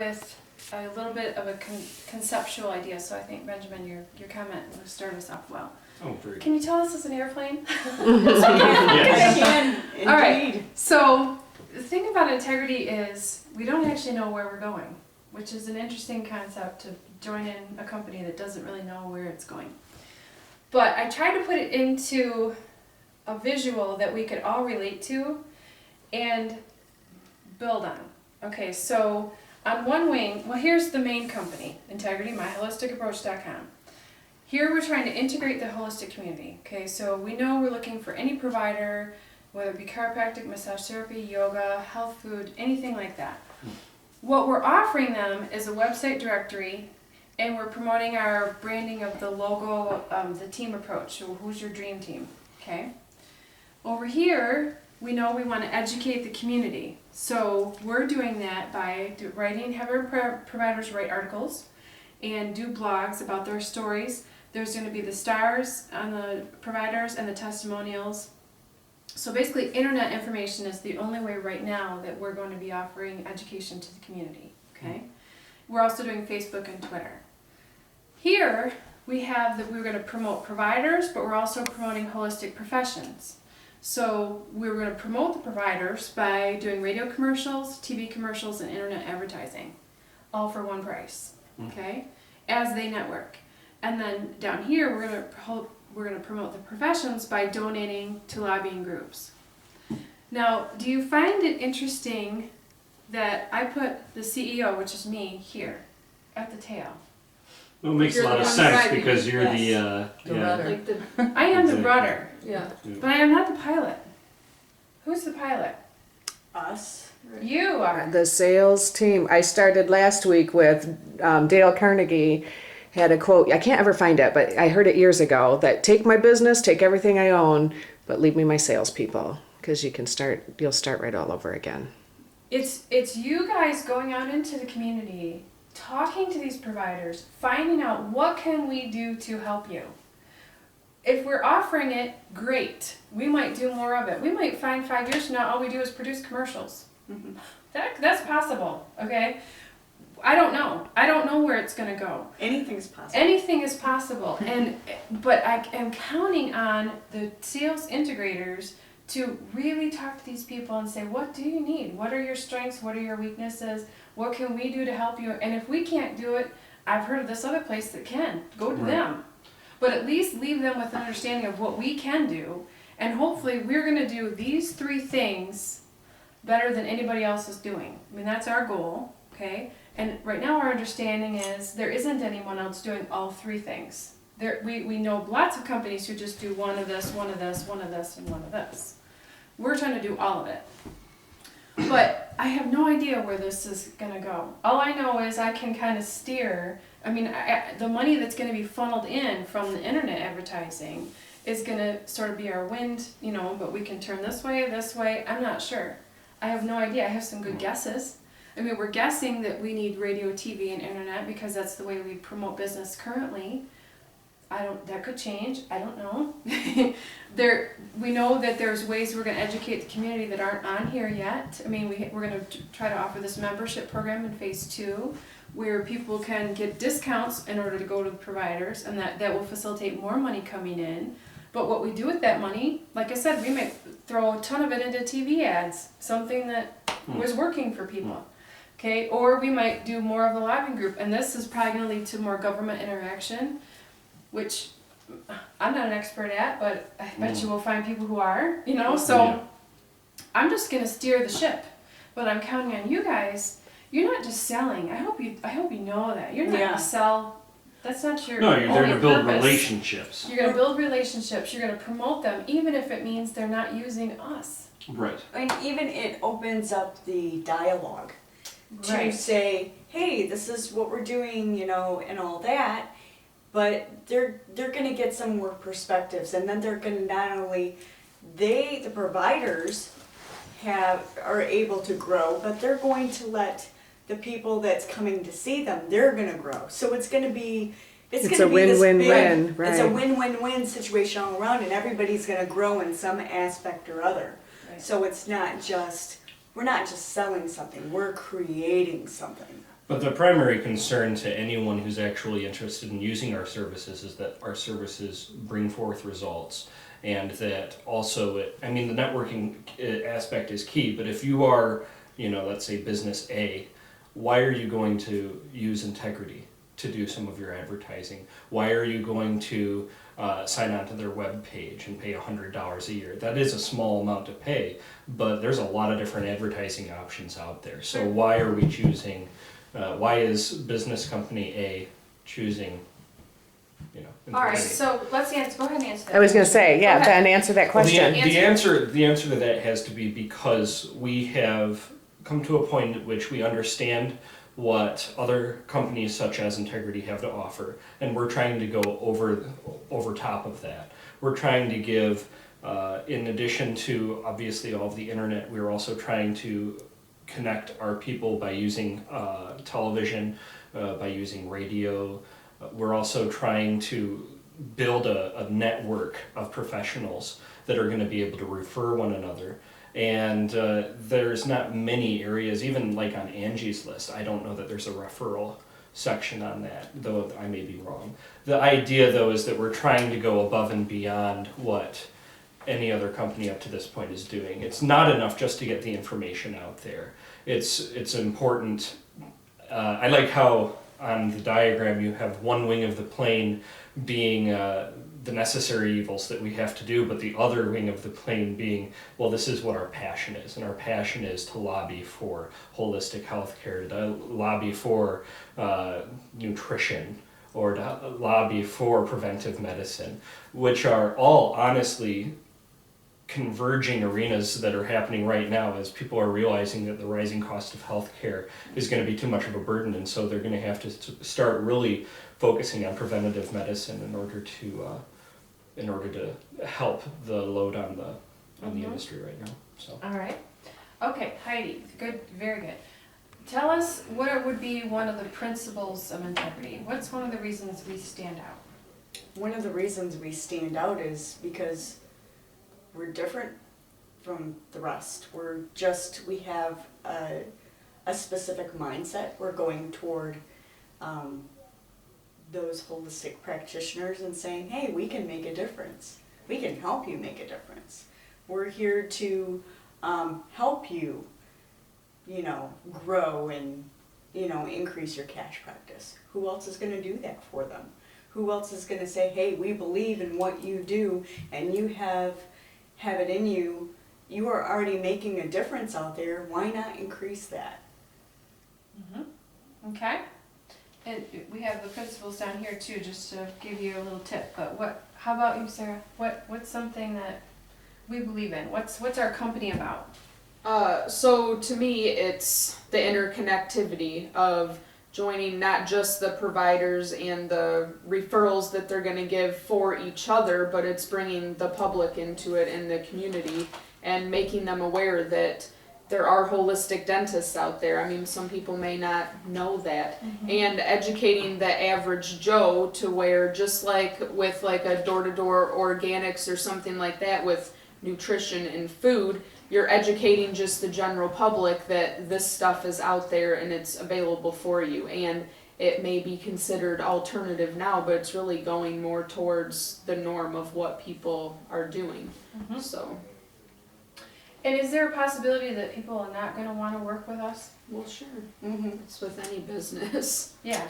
with a little bit of a conceptual idea, so I think, Benjamin, your comment will start us off well. Oh, very good. Can you tell us as an airplane? Yes. I can, indeed. All right, so the thing about integrity is we don't actually know where we're going, which is an interesting concept to join in a company that doesn't really know where it's going. But I tried to put it into a visual that we could all relate to and build on. Okay, so on one wing, well, here's the main company, Integrity, myholisticapproach.com. Here we're trying to integrate the holistic community. Okay, so we know we're looking for any provider, whether it be chiropractic, massage therapy, yoga, health food, anything like that. What we're offering them is a website directory, and we're promoting our branding of the logo, the team approach. So who's your dream team? Okay. Over here, we know we want to educate the community. So we're doing that by having providers write articles and do blogs about their stories. There's going to be the stars on the providers and the testimonials. So basically, internet information is the only way right now that we're going to be offering education to the community. Okay. We're also doing Facebook and Twitter. Here we have that we're going to promote providers, but we're also promoting holistic professions. So we're going to promote the providers by doing radio commercials, TV commercials, and internet advertising, all for one price, okay, as they network. And then down here, we're going to promote the professions by donating to lobbying groups. Now, do you find it interesting that I put the CEO, which is me, here at the tail? Well, it makes a You're lot the of one sense driving. because you're Yes. the rudder. Like I am the Exactly. rudder, Yeah. but I am not the pilot. Who's the pilot? Us. You are. The sales team. I started last week with Dale Carnegie had a quote. I can't ever find it, but I heard it years ago that take my business, take everything I own, but leave me my salespeople because you'll start right all over again. It's you guys going out into the community, talking to these providers, finding out what can we do to help you. If we're offering it, great. We might do more of it. We might find 5 years from now all we do is produce commercials. Mm-hmm. That's possible, okay? I don't know. I don't know where it's going to go. Anything's possible. Anything is possible, but I am counting on the sales integrators to really talk to these people and say, what do you need? What are your strengths? What are your weaknesses? What can we do to help you? And if we can't do it, I've heard of this other place that can. Go to them. But at least leave them with an understanding of what we can do, and hopefully we're going to do these 3 things better than anybody else is doing. I mean, that's our goal, okay? And right now our understanding is there isn't anyone else doing all 3 things. We know lots of companies who just do one of this, one of this, one of this, and one of this. We're trying to do all of it. But I have no idea where this is going to go. All I know is I can kind of steer. I mean, the money that's going to be funneled in from the internet advertising is going to sort of be our wind, but we can turn this way. I'm not sure. I have no idea. I have some good guesses. I mean, we're guessing that we need radio, TV, and internet because that's the way we promote business currently. That could change. I don't know. We know that there's ways we're going to educate the community that aren't on here yet. I mean, we're going to try to offer this membership program in phase 2 where people can get discounts in order to go to the providers, and that will facilitate more money coming in. But what we do with that money, like I said, we might throw a ton of it into TV ads, something that was working for people. Okay, or we might do more of the lobbying group, and this is probably going to lead to more government interaction, which I'm not an expert at, but I bet you will find people who are, so I'm just going to steer the ship, but I'm counting on you guys. You're not just selling. I hope you know that. You're not going to sell. That's not your No, you're there only to build purpose. Relationships. You're going to build relationships. You're going to promote them, even if it means they're not using us. Right. And even it opens up the dialogue to Right. say, hey, this is what we're doing, and all that. But they're going to get some more perspectives, and then they're going to not only the providers are able to grow, but they're going to let the people that's coming to see them, they're going to grow. So it's going to be It's going to a be this win-win-win, big, right. It's a win-win-win situation all around, and everybody's going to grow in some aspect or other. Right. So it's not just we're not just selling something, we're creating something. But the primary concern to anyone who's actually interested in using our services is that our services bring forth results. And that also, the networking aspect is key, but if you are, let's say business A, why are you going to use Integrity to do some of your advertising? Why are you going to sign on to their web page and pay $100 a year? That is a small amount to pay, but there's a lot of different advertising options out there. So why are we choosing, why is business company A choosing, All right, Integrity? so let's answer, go ahead and answer that. I was going to say, yeah, Go ahead. Ben, answer that Well, question. the answer to that has to be because we have come to a point at which we understand what other companies such as Integrity have to offer, and we're trying to go over top of that. We're trying to give, in addition to obviously all of the internet, we're also trying to connect our people by using television, by using radio. We're also trying to build a network of professionals that are going to be able to refer one another. And there's not many areas, even like on Angie's list, I don't know that there's a referral section on that, though I may be wrong. The idea though is that we're trying to go above and beyond what any other company up to this point is doing. It's not enough just to get the information out there. It's important. I like how on the diagram you have one wing of the plane being the necessary evils that we have to do, but the other wing of the plane being, well, this is what our passion is, and our passion is to lobby for holistic healthcare, to lobby for nutrition, or to lobby for preventive medicine, which are all honestly converging arenas that are happening right now as people are realizing that the rising cost of healthcare is going to be too much of a burden, and so they're going to have to start really focusing on preventative medicine in order to help the load on the industry right now. So. All right. Okay, Heidi, good, very good. Tell us what would be one of the principles of Integrity. What's one of the reasons we stand out? One of the reasons we stand out is because we're different from the rest. We have a specific mindset. We're going toward those holistic practitioners and saying, hey, we can make a difference. We can help you make a difference. We're here to help you, grow and, increase your cash practice. Who else is going to do that for them? Who else is going to say, hey, we believe in what you do and you have it in you. You are already making a difference out there. Why not increase that? Mm-hmm. Okay. And we have the principles down here too, just to give you a little tip. But how about you, Sarah? What's something that we believe in? What's our company about? So to me, it's the interconnectivity of joining not just the providers and the referrals that they're going to give for each other, but it's bringing the public into it and the community and making them aware that there are holistic dentists out there. I mean, some people may not know that. Mm-hmm. And educating the average Joe to where, just like with like a door-to-door organics or something like that with nutrition and food, you're educating just the general public that this stuff is out there and it's available for you. And it may be considered alternative now, but it's really going more towards the norm of what people are doing. Mm-hmm. So. And is there a possibility that people are not going to want to work with us? Well, sure. Mm-hmm. It's with any business. Yeah.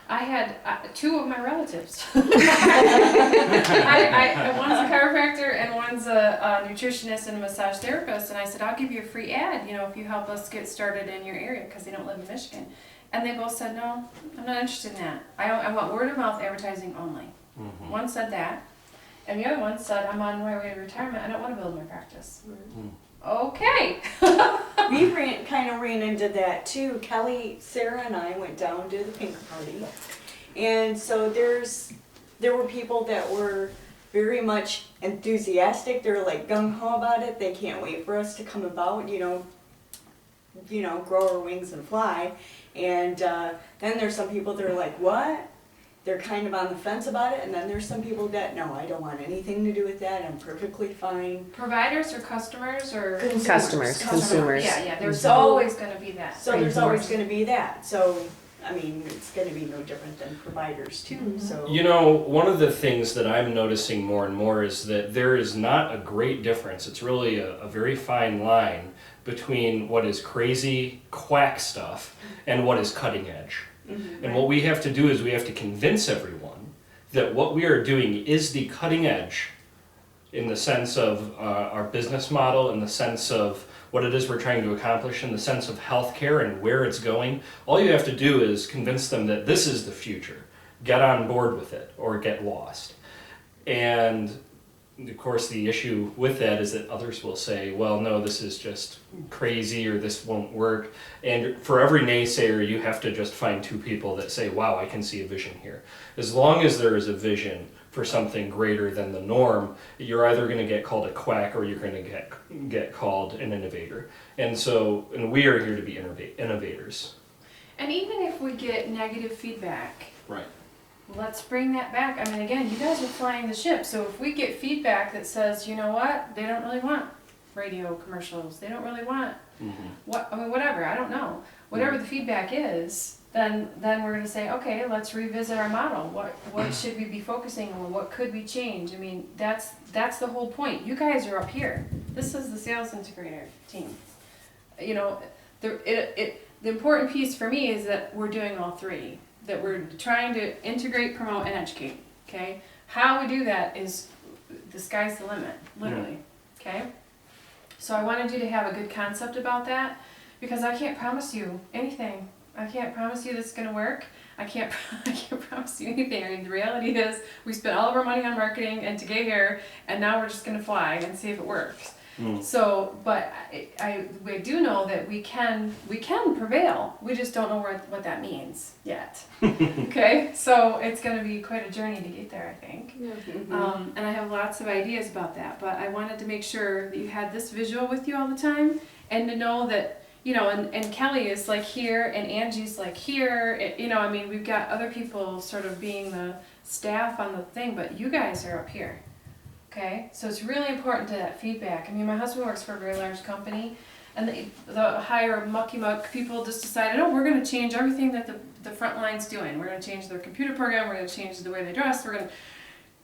I had two of my relatives. One's a chiropractor and one's a nutritionist and a massage therapist. And I said, I'll give you a free ad, if you help us get started in your area, because they don't live in Michigan. And they both said, no, I'm not interested in that. I want word of mouth advertising only. Mm-hmm. One said that. And the other one said, I'm on my way to retirement. I don't want to build my practice. Mm-hmm. Okay. We kind of ran into that too. Kelly, Sarah, and I went down to the pink party, and so there were people that were very much enthusiastic. They're like gung ho about it. They can't wait for us to come about. Grow our wings and fly. And then there's some people that are like, what? They're kind of on the fence about it, and then there's some people that, no, I don't want anything to do with that, I'm perfectly fine. Providers or customers or? Consumers. Yeah, there's always going to be that. So there's always going to be that. So I mean, it's gonna be no different than providers too, so. You know, one of the things that I'm noticing more and more is that there is not a great difference. It's really a very fine line between what is crazy quack stuff and what is cutting edge. And what we have to do is we have to convince everyone that what we are doing is the cutting edge in the sense of our business model, in the sense of what it is we're trying to accomplish, in the sense of healthcare and where it's going. All you have to do is convince them that this is the future. Get on board with it or get lost. And of course the issue with that is that others will say, well, no, this is just crazy or this won't work. And for every naysayer, you have to just find 2 people that say, wow, I can see a vision here. As long as there is a vision for something greater than the norm, you're either going to get called a quack or you're going to get called an innovator. And we are here to be innovators. And even if we get negative feedback, Right. let's bring that back. I mean, again, you guys are flying the ship, so if we get feedback that says, you know what, they don't really want radio commercials, they don't really want whatever, I don't know. Whatever the feedback is, then we're going to say, okay, let's revisit our model. What should we be focusing on? What could we change? I mean, that's the whole point. You guys are up here. This is the sales integrator team. You know, the important piece for me is that we're doing all 3. That we're trying to integrate, promote, and educate. Okay, how we do that is the sky's the limit, literally. Okay, so I wanted you to have a good concept about that because I can't promise you anything. I can't promise you this is going to work. I can't promise you anything. I mean, the reality is we spent all of our money on marketing and to get here, and now we're just going to fly and see if it works. So, but we do know that we can prevail. We just don't know what that means yet. Okay, so it's going to be quite a journey to get there, I think. And I have lots of ideas about that. But I wanted to make sure that you had this visual with you all the time, and to know that, you know, and Kelly is like here, and Angie's like here. You know, I mean, we've got other people sort of being the staff on the thing, but you guys are up here. Okay, so it's really important to that feedback. I mean, my husband works for a very large company, and the higher mucky-muck people just decided, oh, we're going to change everything that the front line's doing. We're going to change their computer program, we're going to change the way they dress,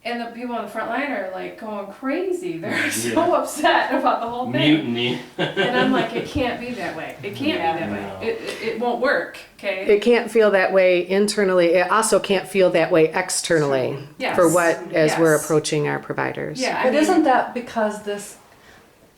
and the people on the front line are like going crazy. They're so upset about the whole thing. Mutiny. And I'm like, it can't be that way. It can't be that way. It won't work, okay? It can't feel that way internally. It also can't feel that way externally Yes. for as we're Yes. approaching our providers. Yeah, But isn't that because this,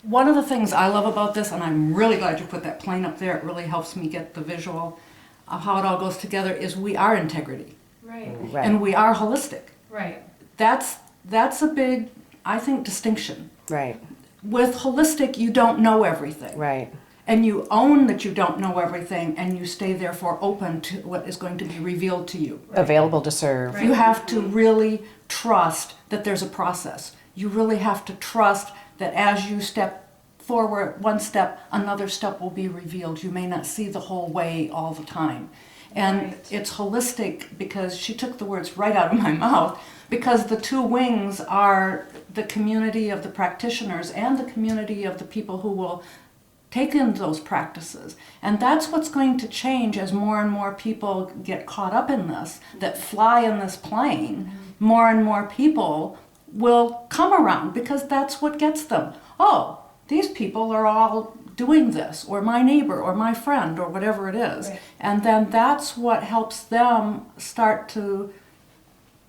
one of the things I love about this, and I'm really glad you put that plane up there, it really helps me get the visual of how it all goes together, is we are integrity. Right, Right. And we are holistic. right. That's a big, I think, distinction. Right. With holistic, you don't know everything. Right. And you own that you don't know everything, and you stay therefore open to what is going to be revealed to you. Available to serve. Right. You have to really trust that there's a process. You really have to trust that as you step forward one step, another step will be revealed. You may not see the whole way all the time. And Right. it's holistic because she took the words right out of my mouth, because the 2 wings are the community of the practitioners and the community of the people who will take in those practices. And that's what's going to change as more and more people get caught up in this, that fly in this plane. More and more people will come around because that's what gets them. Oh, these people are all doing this, or my neighbor, or my friend, or whatever it is. Right. And then that's what helps them start to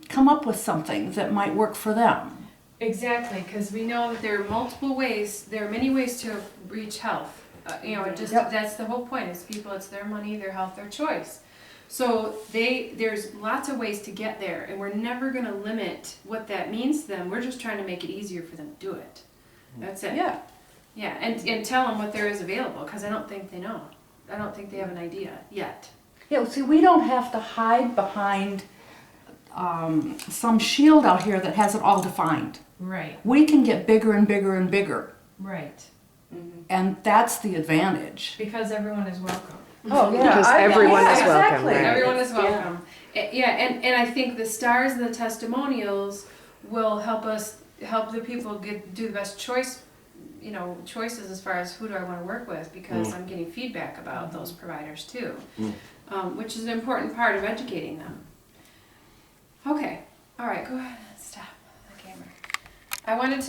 come up with something that might work for them. Exactly, because we know that there are multiple ways, there are many ways to reach health. You know, that's the whole point, is people, it's their money, their health, their choice. So there's lots of ways to get there, and we're never going to limit what that means to them. We're just trying to make it easier for them to do it. That's it. Yeah. Yeah, and tell them what there is available, because I don't think they know. I don't think they have an idea yet. Yeah, see, we don't have to hide behind some shield out here that has it all defined. Right, We can get bigger and bigger and bigger, right. and that's the advantage. Because everyone is welcome. Oh, Because everyone is welcome, right? Everyone is welcome. Yeah, and I think the stars and the testimonials will help the people do the best choices as far as who do I want to work with, because I'm getting feedback about those providers too. which is an important part of educating them. Okay, all right, go ahead, stop the camera. I wanted to